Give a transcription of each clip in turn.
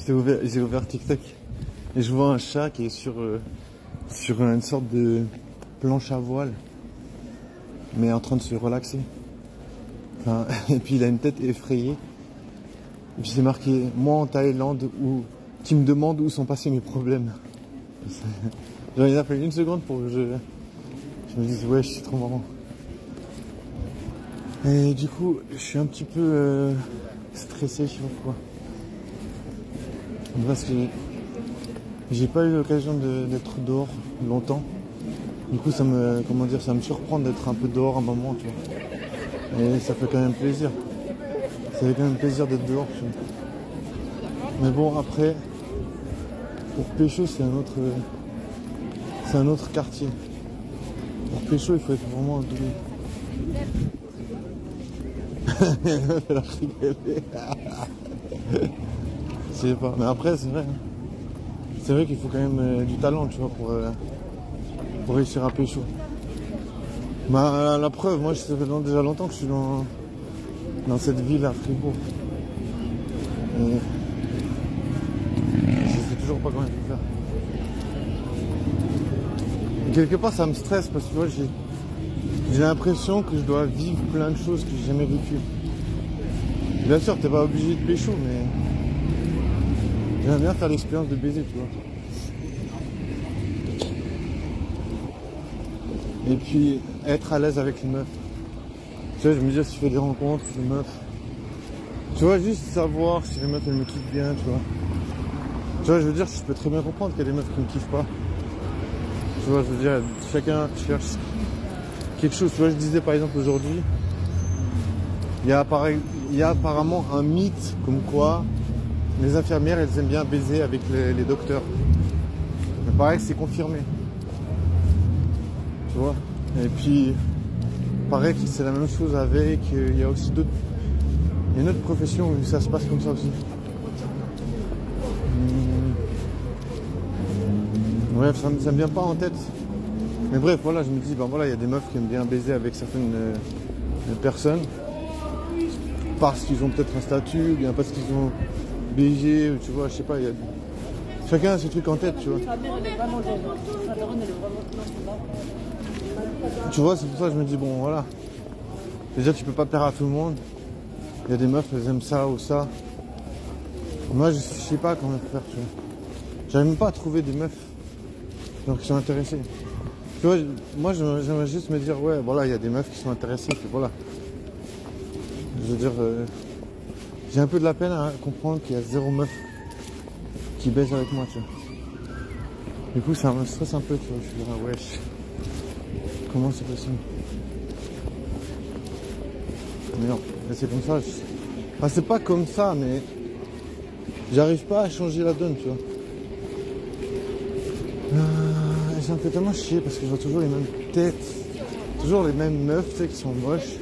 J'ai ouvert TikTok et je vois un chat qui est sur une sorte de planche à voile, mais en train de se relaxer. Enfin, et puis il a une tête effrayée. Et puis c'est marqué moi en Thaïlande ou qui me demande où sont passés mes problèmes. Genre il a fallu une seconde pour que je me dise ouais, je suis trop marrant. Et du coup, je suis un petit peu stressé, je sais pas pourquoi. Parce que j'ai pas eu l'occasion d'être dehors longtemps. Du coup, ça me surprend d'être un peu dehors un moment, tu vois. Et ça fait quand même plaisir. Ça fait quand même plaisir d'être dehors, tu vois. Mais bon, après, pour pécho, c'est un autre quartier. Pour pécho, il faut être vraiment doué. Elle a rigolé. Je sais pas. Mais après, c'est vrai. C'est vrai qu'il faut quand même du talent, tu vois, pour réussir à pécho. Bah, la preuve, moi, ça fait déjà longtemps que je suis dans cette ville à Fribourg. Et je sais toujours pas comment il faut faire. Et quelque part, ça me stresse parce que tu vois, j'ai l'impression que je dois vivre plein de choses que j'ai jamais vécues. Bien sûr, t'es pas obligé de pécho, mais j'aime bien faire l'expérience de baiser, tu vois. Et puis, être à l'aise avec une meuf. Tu vois, je me dis, si je fais des rencontres, les meufs. Tu vois, juste savoir si les meufs, elles me kiffent bien, tu vois. Tu vois, je veux dire, je peux très bien comprendre qu'il y a des meufs qui me kiffent pas. Tu vois, je veux dire, chacun cherche quelque chose. Tu vois, je disais par exemple aujourd'hui, il y a apparemment un mythe comme quoi les infirmières, elles aiment bien baiser avec les docteurs. Mais pareil, c'est confirmé. Tu vois. Et puis, pareil que c'est la même chose avec, il y a aussi une autre profession où ça se passe comme ça aussi. Bref, ça me vient pas en tête. Mais bref, voilà, je me dis, ben voilà, il y a des meufs qui aiment bien baiser avec certaines personnes. Parce qu'ils ont peut-être un statut, ou bien parce qu'ils ont BG, tu vois, je sais pas, chacun a ses trucs en tête, tu vois. Tu vois, c'est pour ça que je me dis, bon, voilà. Déjà, tu peux pas plaire à tout le monde. Il y a des meufs, elles aiment ça ou ça. Moi, je sais pas comment faire, tu vois. J'arrive même pas à trouver des meufs donc, qui sont intéressées. Tu vois, moi, j'aimerais juste me dire, ouais, voilà, il y a des meufs qui sont intéressées, puis voilà. Je veux dire, j'ai un peu de la peine à comprendre qu'il y a zéro meuf qui baise avec moi, tu vois. Du coup, ça me stresse un peu, tu vois. Je suis là, wesh. Comment c'est possible? Mais non, c'est comme ça. Enfin, c'est pas comme ça, mais j'arrive pas à changer la donne, tu vois. Ça me fait tellement chier parce que je vois toujours les mêmes têtes, toujours les mêmes meufs, tu sais, qui sont moches.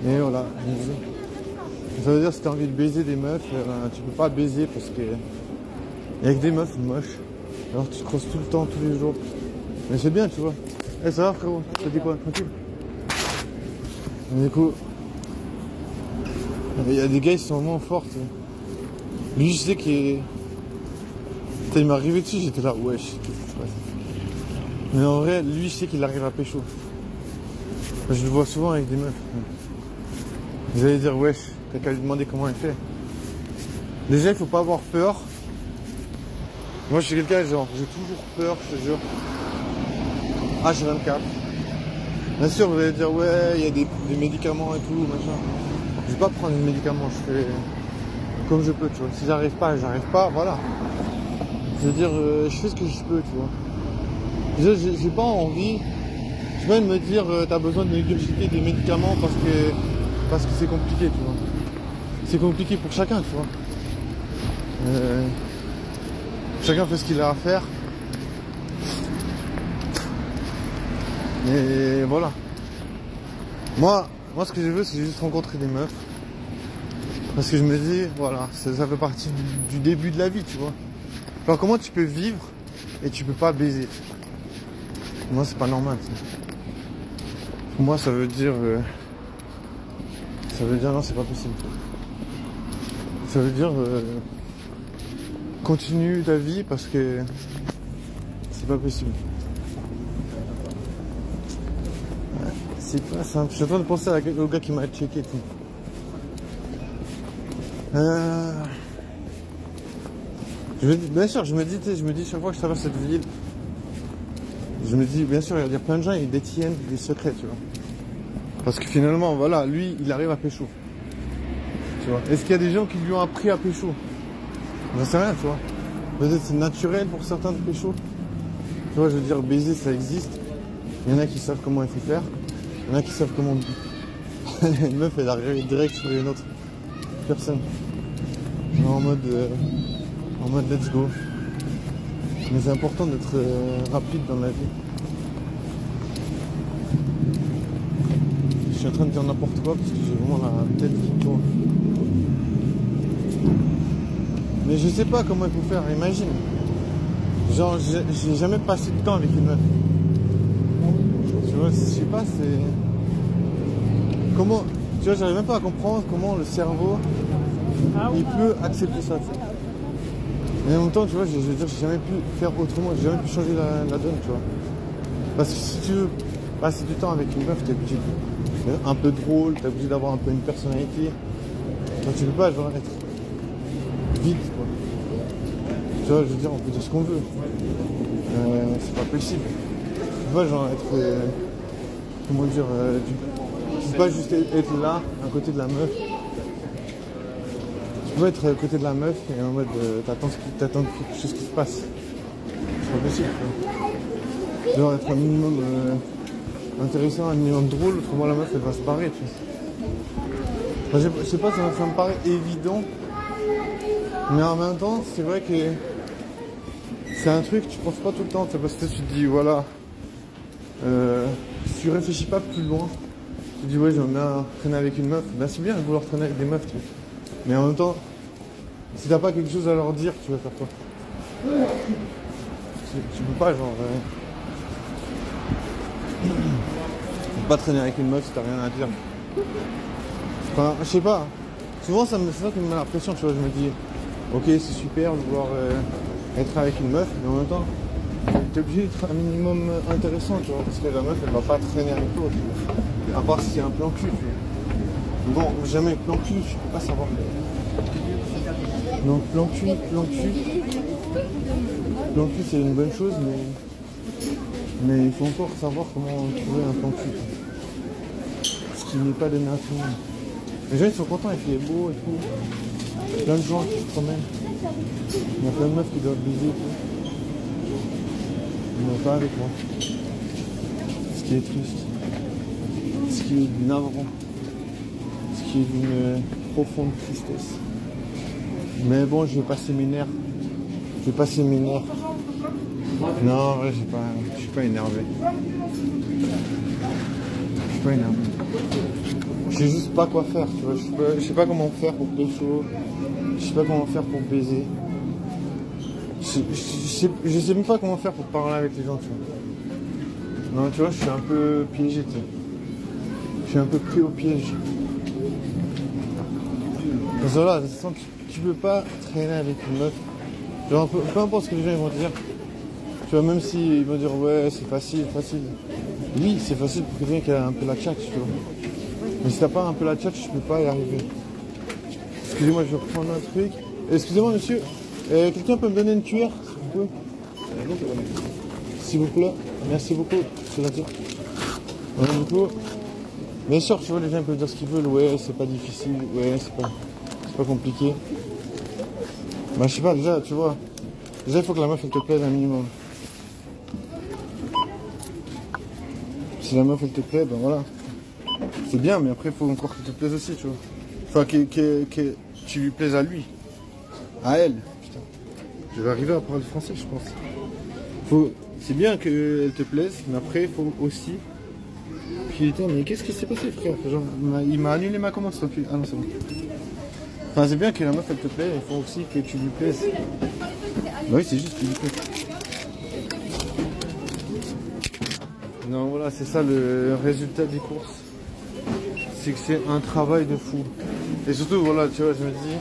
Et voilà, je me dis. Ça veut dire que si t'as envie de baiser des meufs, tu peux pas baiser parce que il y a que des meufs moches. Alors tu te crosses tout le temps, tous les jours. Mais c'est bien, tu vois. Eh, ça va frérot, ça dit quoi? Tranquille. Et du coup, il y a des gars qui sont vraiment forts, tu sais. Lui, je sais qu'il il m'est arrivé dessus, j'étais là, wesh, qu'est-ce qui se passe? Mais en vrai, lui, je sais qu'il arrive à pécho. Je le vois souvent avec des meufs. Vous allez dire, wesh, t'as qu'à lui demander comment elle fait. Déjà, il faut pas avoir peur. Moi, je suis quelqu'un, genre, j'ai toujours peur, je te jure. H24. Bien sûr, vous allez dire, ouais, il y a des médicaments et tout, machin. Je vais pas prendre des médicaments, je fais comme je peux, tu vois. Si j'arrive pas, voilà. Je veux dire, je fais ce que je peux, tu vois. J'ai pas envie, je vais me dire, t'as besoin de négocier des médicaments parce que c'est compliqué, tu vois. C'est compliqué pour chacun, tu vois. Chacun fait ce qu'il a à faire. Et voilà. Moi, ce que je veux, c'est juste rencontrer des meufs. Parce que je me dis, voilà, ça fait partie du début de la vie, tu vois. Alors comment tu peux vivre et tu peux pas baiser? Moi, c'est pas normal. Ça. Pour moi, ça veut dire non, c'est pas possible. Ça veut dire continue ta vie parce que c'est pas possible. Ouais, c'est pas simple. Je suis en train de penser au gars qui m'a checké. Bien sûr, je me dis chaque fois que je traverse cette ville, je me dis, bien sûr, il y a plein de gens qui détiennent des secrets, tu vois. Parce que finalement, voilà, lui, il arrive à pécho. Tu vois. Est-ce qu'il y a des gens qui lui ont appris à pécho? J'en sais rien, tu vois. Peut-être c'est naturel pour certains de pécho. Tu vois, je veux dire, baiser, ça existe. Il y en a qui savent comment il faut faire. Il y en a qui savent comment... Une meuf, elle arrive direct sur une autre personne. Genre en mode let's go. Mais c'est important d'être rapide dans la vie. Je suis en train de dire n'importe quoi parce que j'ai vraiment la tête qui tourne. Mais je sais pas comment il faut faire, imagine. Genre, j'ai jamais passé de temps avec une meuf. Tu vois, je sais pas, c'est... Comment... Tu vois, j'arrive même pas à comprendre comment le cerveau, il peut accepter ça, tu sais. Et en même temps, tu vois, je veux dire, j'ai jamais pu faire autrement, j'ai jamais pu changer la donne, tu vois. Parce que si tu veux passer du temps avec une meuf, t'es obligé d'être un peu drôle, t'es obligé d'avoir un peu une personnalité. Donc tu peux pas, genre, être vite, quoi. Tu vois, je veux dire, on peut dire ce qu'on veut. C'est pas possible. Tu peux pas, genre, être... comment dire... tu peux pas juste être là, à côté de la meuf. Tu peux être à côté de la meuf et en mode t'attends quelque chose qui se passe. C'est pas possible. Quoi. Tu dois être un minimum intéressant, un minimum drôle, autrement la meuf elle va se barrer. Tu vois. Enfin, je sais pas, ça me paraît évident. Mais en même temps, c'est vrai que c'est un truc que tu penses pas tout le temps. Parce que tu te dis voilà, si tu réfléchis pas plus loin, tu te dis ouais j'aime bien traîner avec une meuf. Ben c'est bien de vouloir traîner avec des meufs. Tu vois. Mais en même temps, si t'as pas quelque chose à leur dire, tu vas faire quoi? Tu peux pas, genre... Tu peux pas traîner avec une meuf si t'as rien à dire. Enfin, je sais pas. Souvent, c'est ça qui me met la pression, tu vois. Je me dis, ok, c'est super de vouloir être avec une meuf, mais en même temps, t'es obligé d'être un minimum intéressant, tu vois. Parce que la meuf, elle va pas traîner avec toi. À part si c'est un plan cul, tu vois. Bon, jamais plan cul, je peux pas savoir. Donc plan cul, c'est une bonne chose, mais il faut encore savoir comment trouver un plan cul. Ce qui n'est pas donné à tout le monde. Les gens ils sont contents, il fait beau et tout. Plein de gens qui se promènent. Il y a plein de meufs qui doivent baiser et tout. Mais pas avec moi. Ce qui est triste. Ce qui est navrant. Ce qui est d'une profonde tristesse. Mais bon, je vais passer mes nerfs. Non, en vrai, je suis pas énervé. Je sais juste pas quoi faire, tu vois. Je sais pas comment faire pour pécho. Je sais pas comment faire pour baiser. Je sais même pas comment faire pour parler avec les gens, tu vois. Non, tu vois, je suis un peu piégé, tu sais. Je suis un peu pris au piège. Parce que là, tu peux pas traîner avec une meuf. Genre, peu importe ce que les gens ils vont dire. Tu vois, même s'ils vont dire ouais, c'est facile. Oui, c'est facile pour quelqu'un qui a un peu la tchatche, tu vois. Mais si t'as pas un peu la tchatche, tu peux pas y arriver. Excusez-moi, je vais reprendre un truc. Excusez-moi, monsieur. Quelqu'un peut me donner une cuillère, s'il vous plaît? S'il vous plaît. Merci beaucoup. C'est gentil. Merci beaucoup. Bien sûr, tu vois, les gens peuvent dire ce qu'ils veulent. Ouais, c'est pas difficile. Ouais, c'est pas compliqué. Bah, je sais pas, déjà, tu vois. Déjà, il faut que la meuf, elle te plaise un minimum. Si la meuf, elle te plaît, ben voilà. C'est bien, mais après, il faut encore qu'elle te plaise aussi, tu vois. Enfin, que tu lui plaises à lui. À elle. Putain. Je vais arriver à parler français, je pense. C'est bien qu'elle te plaise, mais après, il faut aussi... Putain, mais qu'est-ce qui s'est passé, frère? Genre, il m'a annulé ma commande, s'il te plaît. Ah non, c'est bon. Enfin, c'est bien que la meuf, elle te plaît, il faut aussi que tu lui plaises. Bah oui, c'est juste que tu lui plaises. Non, voilà, c'est ça le résultat des courses. C'est que c'est un travail de fou. Et surtout, voilà, tu vois, je me dis...